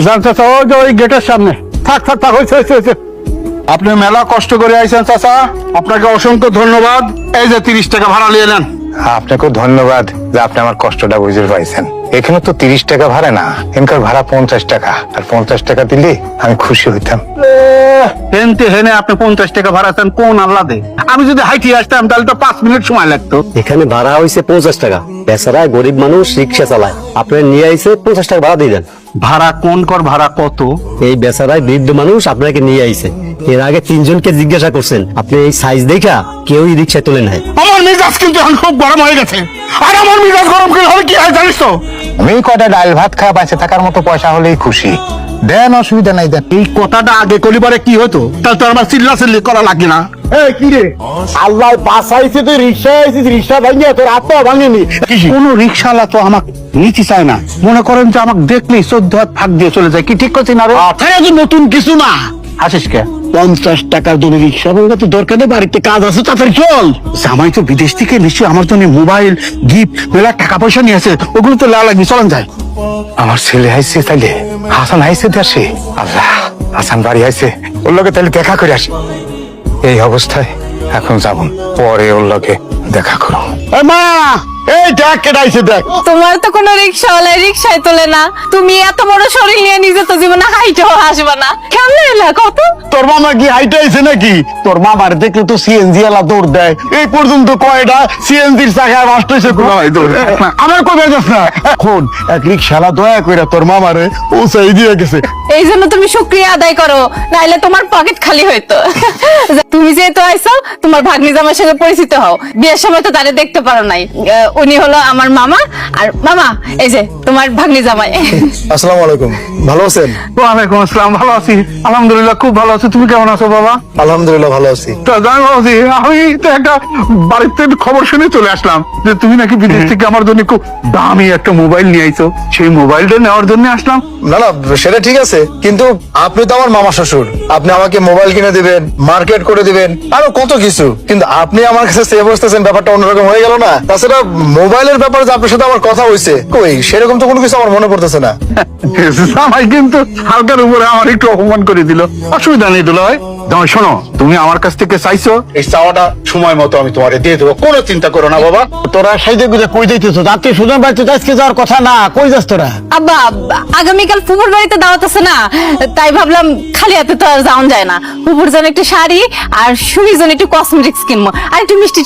জানতে ওই গেটের সামনে থাক থাক থাক হয়েছে। আপনি মেলা কষ্ট করে আইছেন চাচা, আপনাকে অসংখ্য ধন্যবাদ। এই যে 30 টাকা ভাড়া নিয়ে নেন। আপনাকেও ধন্যবাদ যে আপনি আমার কষ্টটা বুঝে পাইছেন। এখানে তো 30 টাকা ভাড়া না, এখানকার ভাড়া 50 টাকা, আর 50 টাকা দিলে আমি খুশি হইতাম। হেনতে হেনে আপনি 50 টাকা ভাড়া চান কোন আল্লাহ দে? আমি যদি হাইটি আসতাম তাহলে তো 5 মিনিট সময় লাগতো। এখানে ভাড়া হয়েছে 50 টাকা। বেচারা গরিব মানুষ রিক্সা চালায়, আপনার নিয়ে আইছে 50 টাকা ভাড়া দিয়ে দেন। ভাড়া কোন কর ভাড়া কত? এই বেচারায় বৃদ্ধ মানুষ আপনাকে নিয়ে আইছে। এর আগে 3 জনকে জিজ্ঞাসা করছেন, আপনি এই সাইজ দেখা কেউই রিক্সায় তুলে নেয়। আমার মেজাজ কিন্তু এখন খুব গরম হয়ে গেছে। আর আমার মেজাজ গরম করে হলে কি হয় জানিস তো? আমি কয়টা ডাল ভাত খাওয়া বাঁচে থাকার মতো পয়সা হলেই খুশি। দেন, অসুবিধা নাই, দেন। এই কথাটা আগে কলিবারে কি হতো? তাহলে তো আমার চিল্লা করা লাগে না। কি রে আল্লাহ বাঁচাইছে, তুই রিক্সা আইছিস, রিক্সা ভাঙিয়ে তোর হাতটা ভাঙেনি। কোন রিক্সাওয়ালা তো আমাকে নিতে চায় না। মনে করেন যে আমাকে দেখলেই 14 হাত ফাঁক দিয়ে চলে যায়। কি ঠিক করছি না রে? নতুন কিছু না, আসিস কে? 50 টাকার জন্য রিক্সা ভাঙা তো দরকার নেই, বাড়িতে কাজ আছে, তাড়াতাড়ি চল। জামাই তো বিদেশ থেকে নিশ্চয়ই আমার জন্য মোবাইল গিফট মেলা টাকা পয়সা নিয়ে আসে, ওগুলো তো লেওয়া লাগবে। চলেন যাই। আমার ছেলে আইছে, তাইলে হাসান আইছে দেশে। আল্লাহ, হাসান বাড়ি আইছে, ওর লগে তাহলে দেখা করে আসি। এই অবস্থায় এখন যাবো, পরে ওর লগে দেখা করো। মা, এই দেখ কেটে আইছে, দেখ। তোমার তো কোনো রিক্সাওয়ালা রিক্সায় তোলে না। তুমি এত বড় শরীর নিয়ে নিজে তো জীবনে হাইটেও আসবে না। কেমনে এলা কত? তোর মামা কি হাইটে আইছে নাকি? তোর মামার দেখলে তো সিএনজি আলা দৌড় দেয়। এই পর্যন্ত কয়টা সিএনজির চাকায় নষ্ট হয়েছে। আমার কবে যাস না? এখন এক রিক্সালা দয়া করে তোর মামারে পৌঁছাই দিয়ে গেছে। এই জন্য তুমি শুকরিয়া আদায় করো, নাইলে তোমার পকেট খালি হইতো। তুমি যেহেতু আইছো, তোমার ভাগ্নি জামাইয়ের সঙ্গে পরিচিত হও। বিয়ের সময় তো তারে দেখতে পারো নাই। উনি হলো আমার মামা। আর মামা, এই যে তোমার ভাগ্নি জামাই। আসসালামু আলাইকুম, ভালো আছেন? ওয়ালাইকুম আসসালাম, ভালো আছি আলহামদুলিল্লাহ, খুব ভালো আছি। তুমি কেমন আছো বাবা? আলহামদুলিল্লাহ ভালো আছি। তো আমি ভাবছি, আমি তো একটা বাড়িতে খবর শুনে চলে আসলাম যে তুমি নাকি বিদেশ থেকে আমার জন্য খুব দামি একটা মোবাইল নিয়ে আইছো। সেই মোবাইলটা নেওয়ার জন্য আসলাম। না না, সেটা ঠিক আছে, কিন্তু আপনি তো আমার মামা শ্বশুর। আপনি আমাকে মোবাইল কিনে দিবেন, মার্কেট করে দিবেন, আরো কত কিছু, কিন্তু আপনি আমার কাছে সেভ বসতেছেন, ব্যাপারটা অন্যরকম হয়ে গেল না? তাছাড়া মোবাইলের ব্যাপারে যে আপনার সাথে আমার কথা হয়েছে, কই সেরকম তো কোনো কিছু আমার মনে পড়তেছে না। জামাই কিন্তু হালকার উপরে আমার একটু অপমান করে দিল। অসুবিধা নেই দুলাভাই। জামাই শোনো, তুমি আমার কাছ থেকে চাইছো, এই চাওয়াটা সময় মতো আমি তোমাকে দিয়ে দেবো, কোনো চিন্তা করো না বাবা। তোরা সাইডে গুজে কই যাইতেছ? আত্মীয় স্বজন বাড়িতে আজকে যাওয়ার কথা না, কই যাস তোরা? আব্বা, আগামীকাল ফুপুর বাড়িতে দাওয়াত আছে না, তাই ভাবলাম খালি হাতে তো আর যাওয়া যায় না। ফুপুর জন্য একটু শাড়ি আর সুমির জন্য একটু কসমেটিক্স কিনবো, আর একটু মিষ্টি